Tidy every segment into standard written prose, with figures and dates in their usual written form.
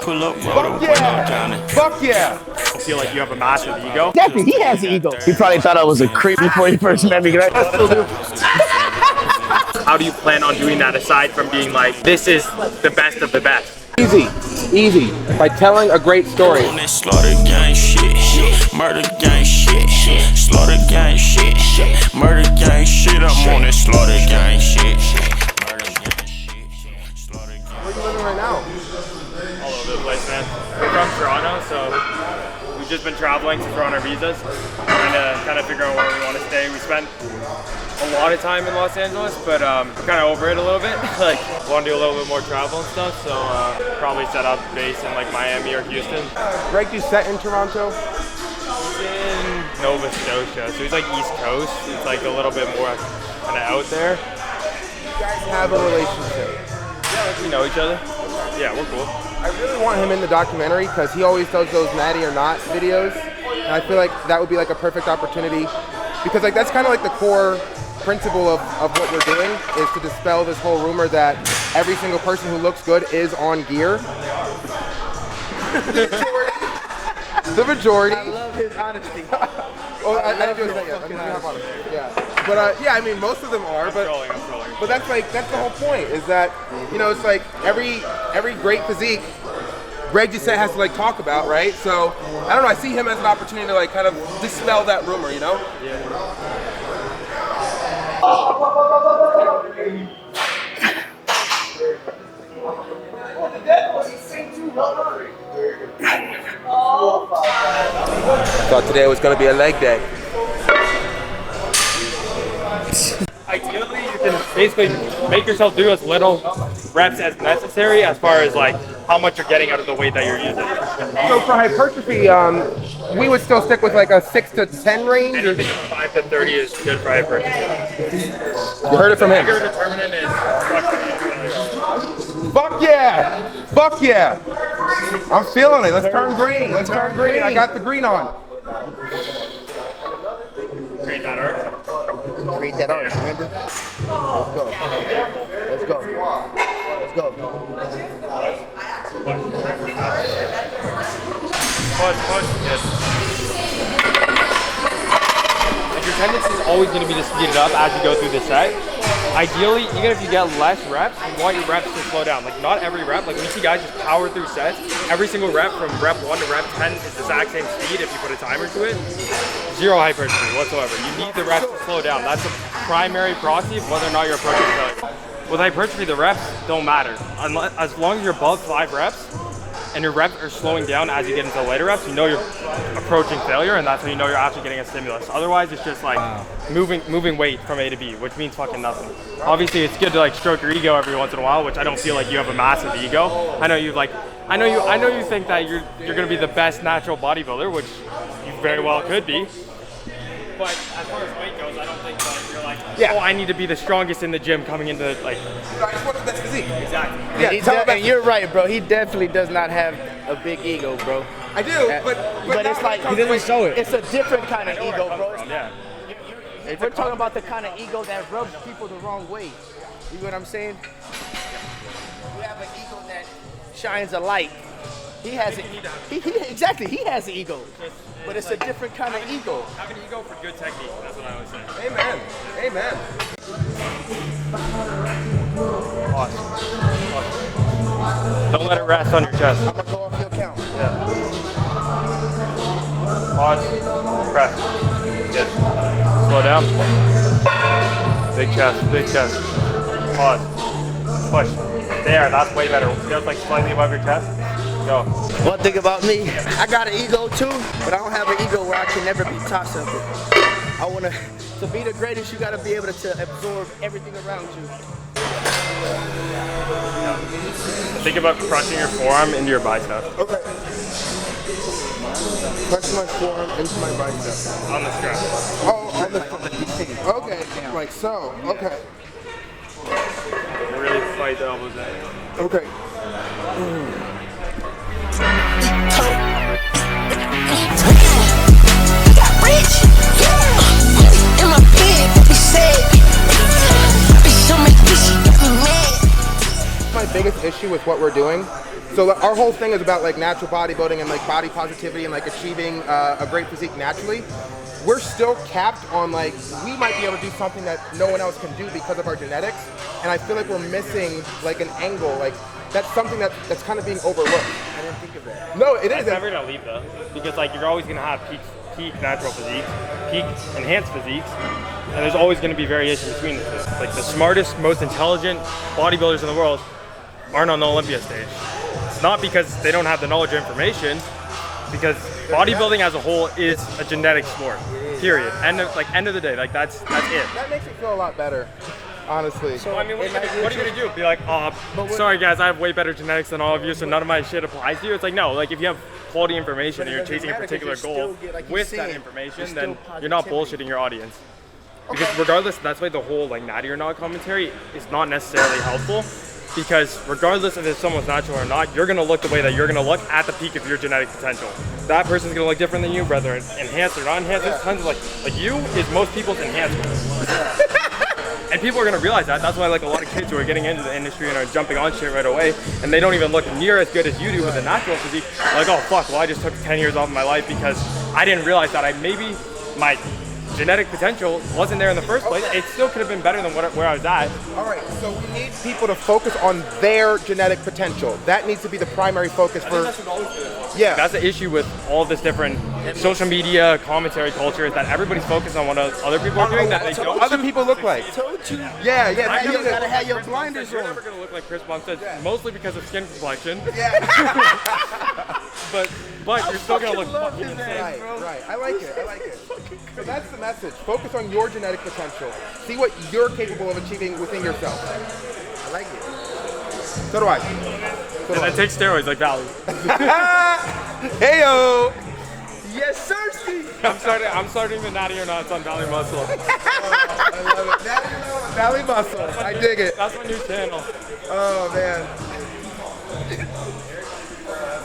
Pull up, Fuck yeah! Fuck yeah! I feel like you have a massive ego. Exactly, he has an ego. He probably thought I was a creep before he first met me, right? How do you plan on doing that aside from being like, this is the best of the best? Easy. By telling a great story. on that slaughter gang shit, murder gang shit, slaughter gang shit, murder gang shit. I'm on that slaughter gang shit. Where are you living right now? All over the place, man. We're from Toronto, so we've just been traveling since we're on our visas, trying to kind of figure out where we want to stay. We spent a lot of time in Los Angeles, but we're kind of over it a little bit. Like, want to do a little bit more travel and stuff, so probably set up base in like Miami or Houston. Greg, you set in Toronto? He's in Nova Scotia, so he's like East Coast. It's like a little bit more kind of out there. You guys have a relationship. Yeah, like we know each other. Yeah, we're cool. I really want him in the documentary because he always does those Natty or Not videos, and I feel like that would be like a perfect opportunity because like that's kind of like the core principle of what we're doing is to dispel this whole rumor that every single person who looks good is on gear. The majority. I love his honesty. Oh, I didn't do it yet. Yeah. But yeah, I mean most of them are, I'm trolling. but that's the whole point is that, you know, it's like every great physique Greg just has to like talk about, right? So I don't know, I see him as an opportunity to like kind of dispel that rumor, you know? Yeah. Thought today was gonna be a leg day. Ideally, you can basically make yourself do as little reps as necessary as far as like how much you're getting out of the weight that you're using. So for hypertrophy, we would still stick with like a 6 to 10 range. Anything from 5 to 30 is good for hypertrophy. You heard it from him. Bigger determinant is Fuck yeah! Fuck yeah! I'm feeling it. Let's turn green. I got the green on. create that arc. Create that arc, remember? Let's go. Push. Yes. Like your tendency is always going to be to speed it up as you go through the set. Ideally, even if you get less reps, you want your reps to slow down. Like not every rep, like when you see guys just power through sets, every single rep from rep 1 to rep 10 is the exact same speed if you put a timer to it. Zero hypertrophy whatsoever. You need the reps to slow down. That's the primary proxy of whether or not you're approaching failure. With hypertrophy, the reps don't matter. As long as you're above 5 reps, and your reps are slowing down as you get into later reps, you know you're approaching failure, and that's how you know you're actually getting a stimulus. Otherwise, it's just like moving weight from A to B, which means fucking nothing. Obviously, it's good to like stroke your ego every once in a while, which I don't feel like you have a massive ego. I know you think that you're gonna be the best natural bodybuilder, which you very well could be. But as far as weight goes, I don't think that you're like, oh, I need to be the strongest in the gym coming into like. I just want the best physique. Exactly. Yeah, And you're right, bro. He definitely does not have a big ego, bro. I do, but it's like He doesn't show it. It's a different kind of I know where it ego, comes bro. from, yeah. We're talking about the kind of ego that rubs people the wrong way. You know what I'm saying? You have an ego that shines a light. He has it. Exactly. He has an ego, but it's a different kind of ego. Have an ego for good technique. That's what I always say. Amen. Awesome. Don't let it rest on your chest. I'm gonna go off your count. Yeah. Pause. Press. Good. Slow down. Big chest. Pause. Push. There, that's way better. Feels like slightly above your chest. Go. One thing about me, I got an ego too, but I don't have an ego where I can never be taught something. To be the greatest, you gotta be able to absorb everything around you. Think about crushing your forearm into your bicep. Okay. Press my forearm into my bicep. On the strap. Oh, okay, like so. Okay. Really fight the elbows in. Okay. My biggest issue with what we're doing. So our whole thing is about like natural bodybuilding and like body positivity and like achieving a great physique naturally. We're still capped on like, we might be able to do something that no one else can do because of our genetics. And I feel like we're missing like an angle. Like that's something that's kind of being overlooked. I didn't think of that. No, it It's is. never gonna leave though, because like you're always gonna have peak natural physiques, peak enhanced physiques, and there's always gonna be variation between the two. Like the smartest, most intelligent bodybuilders in the world aren't on the Olympia stage. It's not because they don't have the knowledge or information, because bodybuilding as a whole is a genetic sport. Period. End of the day, like that's it. That makes me feel a lot better, honestly. So I mean, what are you gonna do? Be like, oh, sorry guys, I have way better genetics than all of you, so none of my shit applies to you. It's like, no, like if you have quality information and you're chasing a particular goal with that information, then you're not bullshitting your audience. Because regardless, that's why the whole like natty or not commentary is not necessarily helpful. Because regardless of if someone's natural or not, you're gonna look the way that you're gonna look at the peak of your genetic potential. That person's gonna look different than you, whether it's enhanced or not enhanced. There's tons of like you is most people's enhancement. And people are gonna realize that. That's why like a lot of kids who are getting into the industry and are jumping on shit right away, and they don't even look near as good as you do with a natural physique. Like, oh fuck, well I just took 10 years off of my life because I didn't realize that maybe my genetic potential wasn't there in the first place. It still could have been better than where I was at. All right, so we need people to focus on their genetic potential. That needs to be the primary focus for. Yeah. That's the issue with all this different social media commentary culture, is that everybody's focused on what other people are doing that they don't. Other people look like. Told you. Yeah. You gotta have your blinders You're on. never gonna look like Chris Bumstead, mostly because of skin complexion. Yeah. but you're still gonna look fucking insane. Right. I like it. So that's the message. Focus on your genetic potential. See what you're capable of achieving within yourself. I like it. So do I. And then take steroids like Valley. Heyo. Yes, sir, Steve. I'm starting the natty or not on Valley Muscle. I love it. Valley Muscle. I dig it. That's my new channel. Oh man.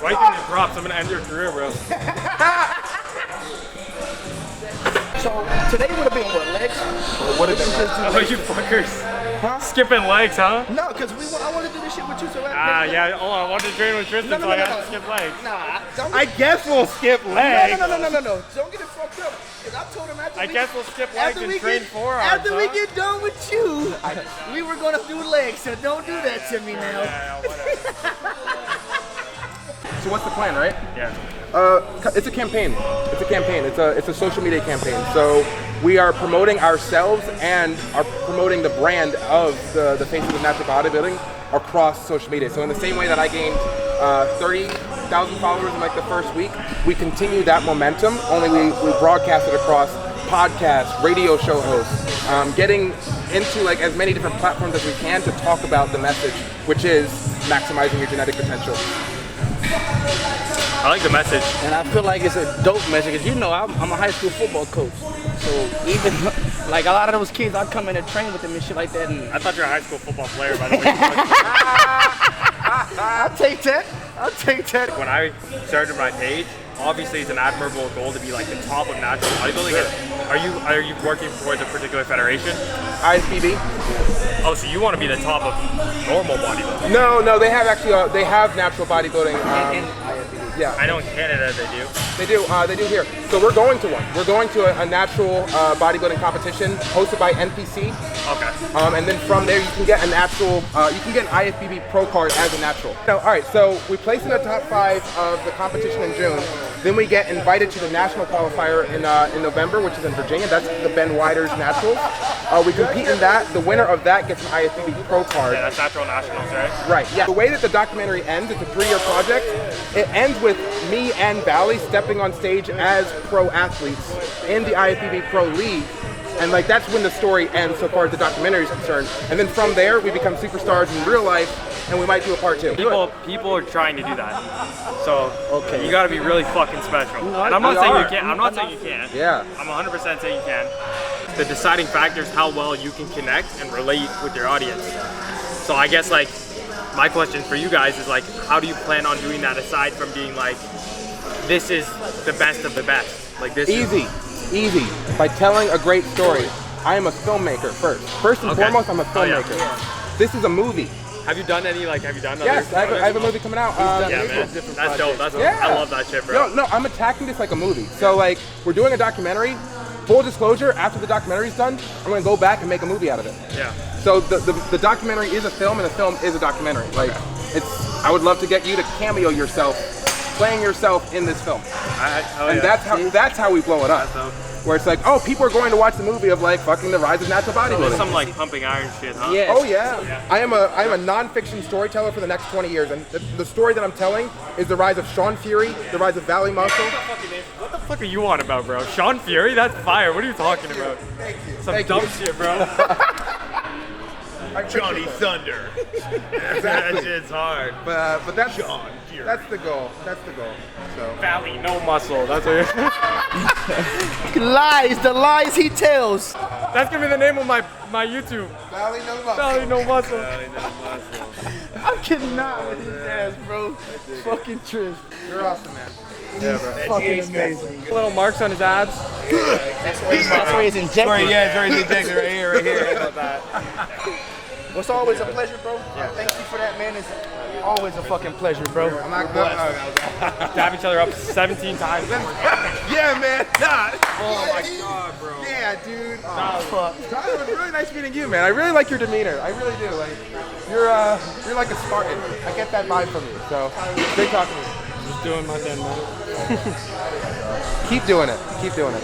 Right in your props, I'm gonna end your career, bro. So today would have been what, legs? What did that? Oh, you fuckers. Huh? Skipping legs, huh? No, because I want to do this shit with you. So Yeah, hold on. I wanted to train with Tristyn, so I had to skip legs. Nah, don't I guess we'll skip legs. No. Don't get it fucked up. Because I told him I guess we'll skip legs and train forearms. After we get done with you, we were going to do legs. So don't do that to me now. Yeah, whatever. So what's the plan, right? Yeah. It's a campaign. It's a social media campaign. So we are promoting ourselves and are promoting the brand of the Faces of Natural Bodybuilding across social media. So in the same way that I gained 30,000 followers in like the first week, we continue that momentum. Only we broadcast it across podcasts, radio show hosts, getting into like as many different platforms as we can to talk about the message, which is maximizing your genetic potential. I like the message. And I feel like it's a dope message because, you know, I'm a high school football coach. So even like a lot of those kids, I come in and train with them and shit like that. And I thought you were a high school football player, by the way. I'll take that. When I started my page, obviously it's an admirable goal to be like the top of natural bodybuilding. Sure. Are you working towards a particular federation? IFBB. Oh, so you want to be the top of normal bodybuilding? No, they have actually they have natural bodybuilding. Yeah, I know in Canada they do. They do here. So we're going to one. We're going to a natural bodybuilding competition hosted by NPC. Okay. And then from there you can get an actual, you can get an IFBB Pro card as a natural. All right, so we place in the top 5 of the competition in June. Then we get invited to the national qualifier in November, which is in Virginia. That's the Ben Wider's Naturals. We compete in that. The winner of that gets an IFBB Pro card. Yeah, that's natural nationals, right? Right, yeah. The way that the documentary ends, it's a 3-year project. It ends with me and Valley stepping on stage as pro athletes in the IFBB Pro League. And like that's when the story ends so far as the documentary is concerned. And then from there, we become superstars in real life, and we might do a part 2. People are trying to do that. So you got to be really fucking special. And I'm not saying you can't. I'm not saying you can't. Yeah. I'm 100% saying you can. The deciding factor is how well you can connect and relate with your audience. So I guess like my question for you guys is like, how do you plan on doing that aside from being like, this is the best of the best? Like this. Easy. By telling a great story. I am a filmmaker first. First and foremost, I'm a filmmaker. Yeah. This is a movie. Have you done any like? Have you done? Yes, I have a movie coming out. Yeah, man. That's dope. That's Yeah. I love that shit, bro. No, I'm attacking this like a movie. So like, we're doing a documentary. Full disclosure, after the documentary's done, I'm gonna go back and make a movie out of it. Yeah. So the documentary is a film, and the film is a documentary. Like, I would love to get you to cameo yourself, playing yourself in this film. And that's how we blow it up. Where it's like, oh, people are going to watch the movie of like fucking the rise of natural bodybuilding. Some like pumping iron shit, huh? Yeah. Oh yeah. I am a non-fiction storyteller for the next 20 years, and the story that I'm telling is the rise of Sean Fury, the rise of Valley Muscle. What the fuck are you on about, bro? Sean Fury? That's fire. What are you talking about? Thank you. Some dumb shit, bro. Johnny Thunder. That shit's hard. But that's Sean Fury. that's the goal. That's the goal. So. Valley, no muscle. That's what Lies, the lies he tells. That's gonna be the name of my YouTube. Valley no muscle. Valley, no muscle. I cannot with his ass, bro. Fucking Trist. You're awesome, man. Yeah, bro. Fucking amazing. Little marks on his abs. That's where he's injected. Yeah, it's already injected right here, right here. About that. Well, it's always a pleasure, bro. Thank you for that, man. It's always a fucking pleasure, bro. I'm not good. Dab each other up 17 times. Yeah, man. Nah. Oh my god, bro. Yeah, dude. Fuck. Tyler, it was really nice meeting you, man. I really like your demeanor. I really do. Like, you're like a Spartan. I get that vibe from you. So, great talking to you. Just doing my thing, man. Keep doing it. Keep doing it.